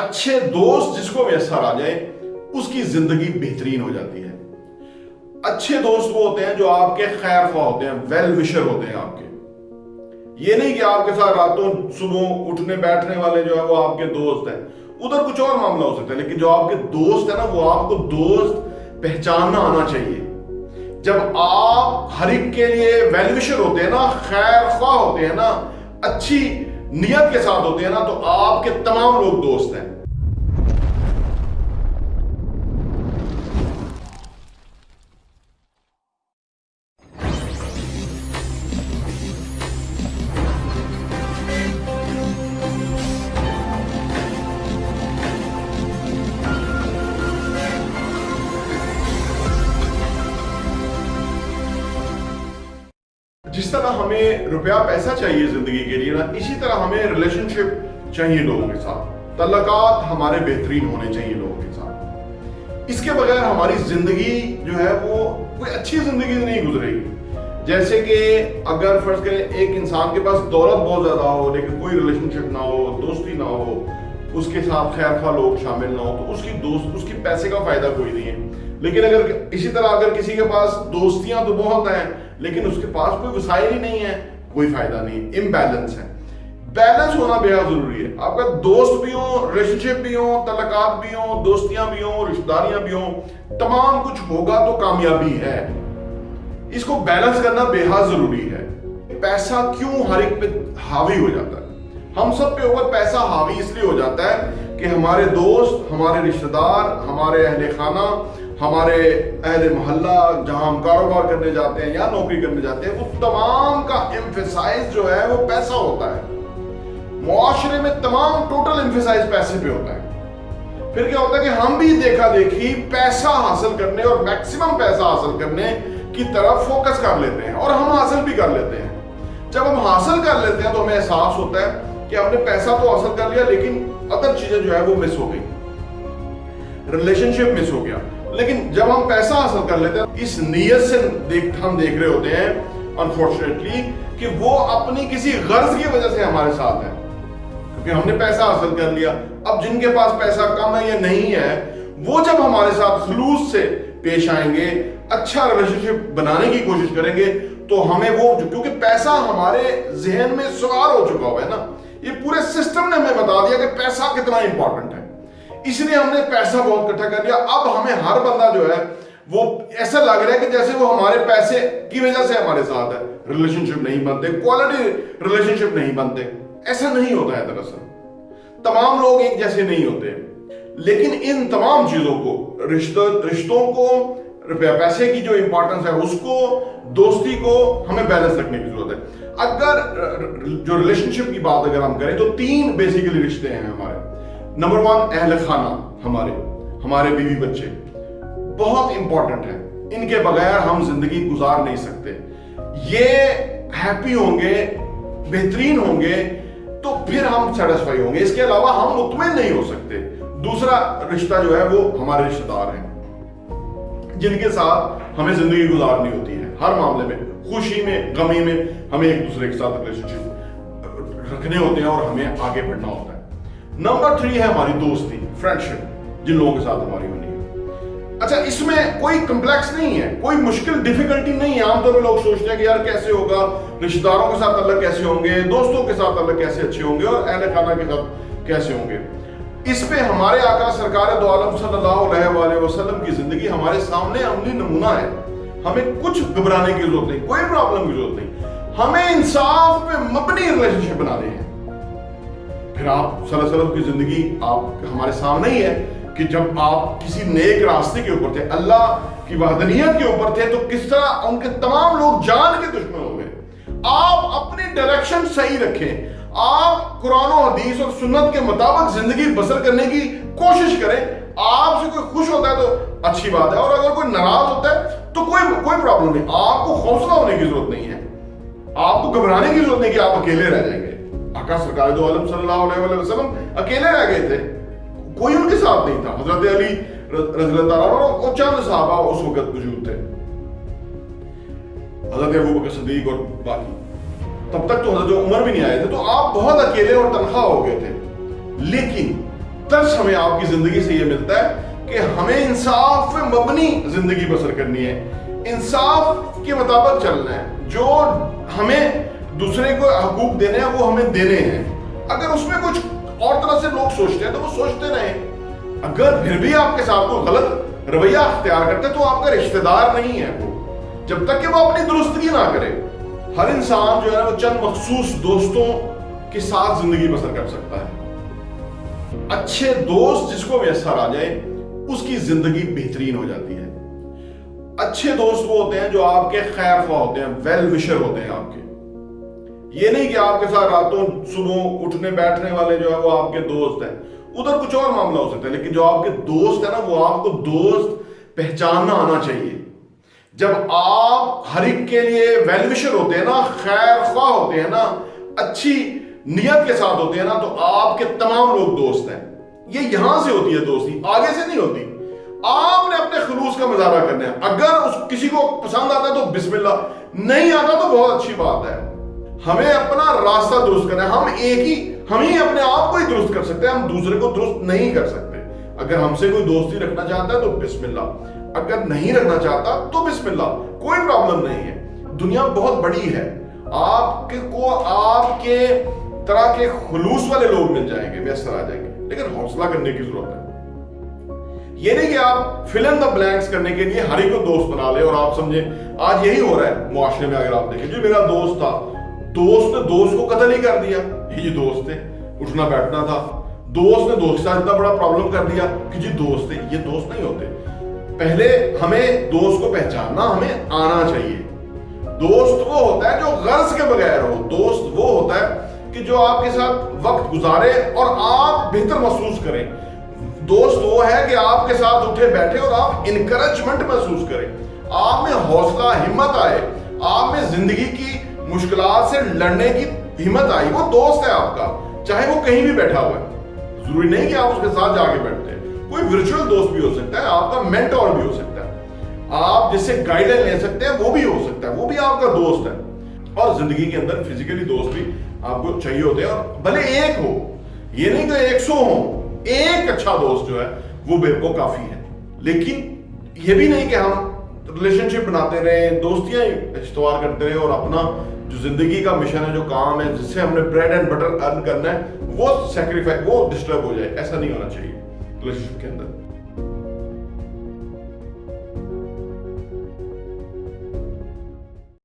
अच्छे दोस्त जिसको मैसर आ जाए उसकी जिंदगी बेहतरीन हो जाती है। अच्छे दोस्त वो होते हैं जो आपके खैर ख्वाह होते हैं, वेल विशर होते हैं आपके। ये नहीं कि आपके साथ रातों सुबह उठने बैठने वाले जो है वो आपके दोस्त हैं, उधर कुछ और मामला हो सकता है, लेकिन जो आपके दोस्त है ना वो आपको दोस्त पहचानना आना चाहिए। जब आप हर एक के लिए वेल विशर होते हैं ना, खैर ख्वाह होते हैं ना, अच्छी नियत के साथ होते हैं ना, तो आपके तमाम लोग दोस्त हैं। जिस तरह हमें रुपया पैसा चाहिए जिंदगी के लिए ना, इसी तरह हमें रिलेशनशिप चाहिए लोगों के साथ। तल्लुकात हमारे बेहतरीन होने चाहिए लोगों के साथ। इसके बगैर हमारी जिंदगी जो है वो कोई अच्छी जिंदगी नहीं गुजरेगी। जैसे कि अगर फर्ज करें एक इंसान के पास दौलत बहुत ज्यादा हो लेकिन कोई रिलेशनशिप ना हो, दोस्ती ना हो, उसके साथ खैर खा लोग शामिल ना हो, तो उसकी पैसे का फायदा कोई नहीं है। लेकिन अगर इसी तरह अगर किसी के पास दोस्तियां तो बहुत हैं लेकिन उसके पास कोई वसाइल ही नहीं है, कोई फायदा नहीं, इम्बैलेंस है। बैलेंस होना बेहद जरूरी है। आपका दोस्त भी हो, रिलेशनशिप भी हो, तल्लुकात भी हो, दोस्तियां भी हो, रिश्तेदारियां भी हो, तमाम कुछ होगा तो कामयाबी है। इसको बैलेंस करना बेहद जरूरी है। पैसा क्यों हर एक पे हावी हो जाता है? हम सब पे ऊपर पैसा हावी इसलिए हो जाता है कि हमारे दोस्त, हमारे रिश्तेदार, हमारे अहले खाना, हमारे अहले मोहल्ला, जहां हम कारोबार करने जाते हैं या नौकरी करने जाते हैं, वो तमाम का एम्फेसाइज जो है वो पैसा होता है। मुआशरे में तमाम टोटल एम्फेसाइज पैसे पे होता है। फिर क्या होता है कि हम भी देखा देखी पैसा हासिल करने और मैक्सिमम पैसा हासिल करने की तरफ फोकस कर लेते हैं और हम हासिल भी कर लेते हैं। जब हम हासिल कर लेते हैं तो हमें एहसास होता है कि हमने पैसा तो हासिल कर लिया लेकिन अदर चीजें जो है वो मिस हो गई, रिलेशनशिप मिस हो गया। लेकिन जब हम पैसा हासिल कर लेते हैं इस नीयत से हम देख रहे होते हैं अनफॉर्चुनेटली कि वो अपनी किसी गर्ज की वजह से हमारे साथ है, क्योंकि हमने पैसा हासिल कर लिया। अब जिनके पास पैसा कम है या नहीं है, वो जब हमारे साथ खलूस से पेश आएंगे, अच्छा रिलेशनशिप बनाने की कोशिश करेंगे, तो हमें वो, क्योंकि पैसा हमारे जहन में सवार हो चुका हुआ है ना, ये पूरे सिस्टम ने हमें बता दिया कि पैसा कितना इंपॉर्टेंट है, इसलिए हमने पैसा बहुत इकट्ठा कर लिया। अब हमें हर बंदा जो है वो ऐसा लग रहा है कि जैसे वो हमारे पैसे की वजह से हमारे साथ है। रिलेशनशिप नहीं बनते, क्वालिटी रिलेशनशिप नहीं बनते, ऐसा नहीं होता है। दरअसल तमाम लोग एक जैसे नहीं होते, लेकिन इन तमाम चीजों को, रिश्तों को, पैसे की जो इंपॉर्टेंस है उसको, दोस्ती को हमें बैलेंस रखने की जरूरत है। अगर जो रिलेशनशिप की बात अगर हम करें तो 3 बेसिकली रिश्ते हैं हमारे। नंबर 1 अहले खाना, हमारे बीवी बच्चे बहुत इंपॉर्टेंट है। इनके बगैर हम जिंदगी गुजार नहीं सकते। ये हैप्पी होंगे, बेहतरीन होंगे तो फिर हम सेटिस्फाई होंगे, इसके अलावा हम मुतमईन नहीं हो सकते। दूसरा रिश्ता जो है वो हमारे रिश्तेदार हैं, जिनके साथ हमें जिंदगी गुजारनी होती है। हर मामले में, खुशी में, गमी में हमें एक दूसरे के साथ रिलेशनशिप रखने होते हैं और हमें आगे बढ़ना होता है। नंबर 3 है हमारी दोस्ती, फ्रेंडशिप, जिन लोगों के साथ हमारी होनी है। अच्छा, इसमें कोई कॉम्प्लेक्स नहीं है, कोई मुश्किल डिफिकल्टी नहीं है। आमतौर पर लोग सोचते हैं कि यार कैसे होगा, रिश्तेदारों के साथ अलग कैसे होंगे, दोस्तों के साथ अलग कैसे अच्छे होंगे और अहले खाना के साथ कैसे होंगे। इस पे हमारे आका सरकार दो आलम सल्लल्लाहु अलैहि वसल्लम की जिंदगी हमारे सामने अमली नमूना है। हमें कुछ घबराने की जरूरत नहीं, कोई प्रॉब्लम की जरूरत नहीं। हमें इंसाफ पे मबनी रिलेशनशिप बनाने हैं। फिर आप सल्लल्लाहु अलैहि वसल्लम की जिंदगी आप हमारे सामने ही है कि जब आप किसी नेक रास्ते के ऊपर थे, अल्लाह की वहदनियत के ऊपर थे, तो किस तरह उनके तमाम लोग जान के दुश्मन हो गए। आप अपनी डायरेक्शन सही रखें, आप कुरान और हदीस और सुन्नत के मुताबिक जिंदगी बसर करने की कोशिश करें। आपसे कोई खुश होता है तो अच्छी बात है, और अगर कोई नाराज होता है तो कोई प्रॉब्लम नहीं। आपको हौसला होने की जरूरत नहीं है, आपको घबराने की जरूरत नहीं कि आप अकेले रह जाएंगे। आका सरकार दो आलम सल्लल्लाहु अलैहि वसल्लम अकेले रह गए थे, कोई उनके साथ नहीं था। हजरत अली रज़ियल्लाहु अन्हु और चंद सहाबा उस वक्त मौजूद थे, हजरत अबू बकर सिद्दीक और बाकी। तब तक तो हजरत उमर भी नहीं आए थे, तो आप बहुत अकेले और तन्हा हो गए थे। लेकिन درس ہمیں آپ کی زندگی سے یہ ملتا ہے کہ ہمیں انصاف پہ مبنی زندگی بسر کرنی ہے، انصاف کے مطابق چلنا ہے، جو ہمیں دوسرے کو حقوق دینے ہیں وہ ہمیں دینے ہیں۔ اگر اس میں کچھ اور طرح سے لوگ سوچتے ہیں تو وہ سوچتے رہیں، اگر پھر بھی آپ کے ساتھ کوئی غلط رویہ اختیار کرتے تو آپ کا رشتہ دار نہیں ہے وہ، جب تک کہ وہ اپنی درستگی نہ کرے۔ ہر انسان جو ہے وہ چند مخصوص دوستوں کے ساتھ زندگی بسر کر سکتا ہے۔ اچھے دوست جس کو میسر آ جائے اس کی زندگی بہترین ہو جاتی ہے۔ اچھے دوست وہ ہوتے ہیں جو آپ کے خیر خواہ ہوتے ہیں، ویل وشر ہوتے ہیں آپ کے۔ یہ نہیں کہ آپ کے ساتھ راتوں صبح اٹھنے بیٹھنے والے جو ہے وہ آپ کے دوست ہیں، ادھر کچھ اور معاملہ ہو سکتا ہے، لیکن جو آپ کے دوست ہیں نا وہ آپ کو دوست پہچاننا آنا چاہیے۔ جب آپ ہر ایک کے لیے ویل وشر ہوتے ہیں نا، خیر خواہ ہوتے ہیں نا، اچھی نیت کے ساتھ ہوتے ہیں نا، تو آپ کے تمام لوگ دوست ہیں۔ یہ یہاں سے ہوتی ہے دوستی، آگے سے نہیں ہوتی۔ آپ نے اپنے خلوص کا مظاہرہ کرنا ہے، اگر کسی کو پسند آتا ہے تو بسم اللہ، نہیں آتا تو بہت اچھی بات ہے۔ ہمیں اپنا راستہ درست کرنا ہے، ہم ہی اپنے آپ کو ہی درست کر سکتے ہیں، ہم دوسرے کو درست نہیں کر سکتے۔ اگر ہم سے کوئی دوستی رکھنا چاہتا ہے تو بسم اللہ، اگر نہیں رکھنا چاہتا تو بسم اللہ، کوئی پرابلم نہیں ہے۔ دنیا بہت بڑی ہے، آپ کے طرح کے خلوص والے لوگ مل جائیں گے، میسر آ جائیں گے، لیکن حوصلہ کرنے کی ضرورت ہے۔ یہ نہیں کہ آپ فل ان دا بلینکس کرنے کے لیے ہر ایک کو دوست بنا لیں اور آپ سمجھیں آج یہی ہو رہا ہے معاشرے میں۔ اگر آپ دیکھیں جو میرا دوست تھا، دوست نے دوست کو قتل ہی کر دیا، یہ دوست تھے، اٹھنا بیٹھنا تھا، دوست نے دوست کے ساتھ اتنا بڑا پرابلم کر دیا کہ جی دوست تھے، یہ دوست نہیں ہوتے۔ پہلے ہمیں دوست کو پہچاننا ہمیں آنا چاہیے۔ دوست وہ ہوتا ہے جو غرض کے بغیر ہو، دوست وہ ہوتا ہے کہ جو آپ کے ساتھ وقت گزارے اور آپ بہتر محسوس کریں۔ دوست وہ ہے کہ آپ کے ساتھ اٹھے بیٹھے اور آپ انکریجمنٹ محسوس کریں، آپ میں حوصلہ ہمت آئے، آپ میں زندگی کی مشکلات سے لڑنے کی ہمت آئی، وہ دوست ہے آپ کا، چاہے وہ کہیں بھی بیٹھا ہوا ہے۔ ضروری نہیں کہ آپ اس کے ساتھ جا کے بیٹھتے ہیں، کوئی ورچوئل دوست بھی ہو سکتا ہے، آپ کا مینٹور بھی ہو سکتا ہے، آپ جس سے گائیڈنس لے سکتے ہیں وہ بھی ہو سکتا ہے، وہ بھی آپ کا دوست ہے۔ اور زندگی کے اندر فزیکلی دوست بھی آپ کو چاہیے ہوتے ہیں، اور بھلے ایک ہو، یہ نہیں کہ 100 ہوں، ایک اچھا دوست جو ہے وہ کافی ہے۔ لیکن یہ بھی نہیں کہ ہم ریلیشن شپ بناتے رہیں، دوستیاں استوار کرتے رہیں اور اپنا جو زندگی کا مشن ہے، جو کام ہے، جس سے ہم نے بریڈ اینڈ بٹر ارن کرنا ہے، وہ سیکریفائس، وہ ڈسٹرب ہو جائے۔ ایسا نہیں ہونا چاہیے ریلیشن شپ کے اندر۔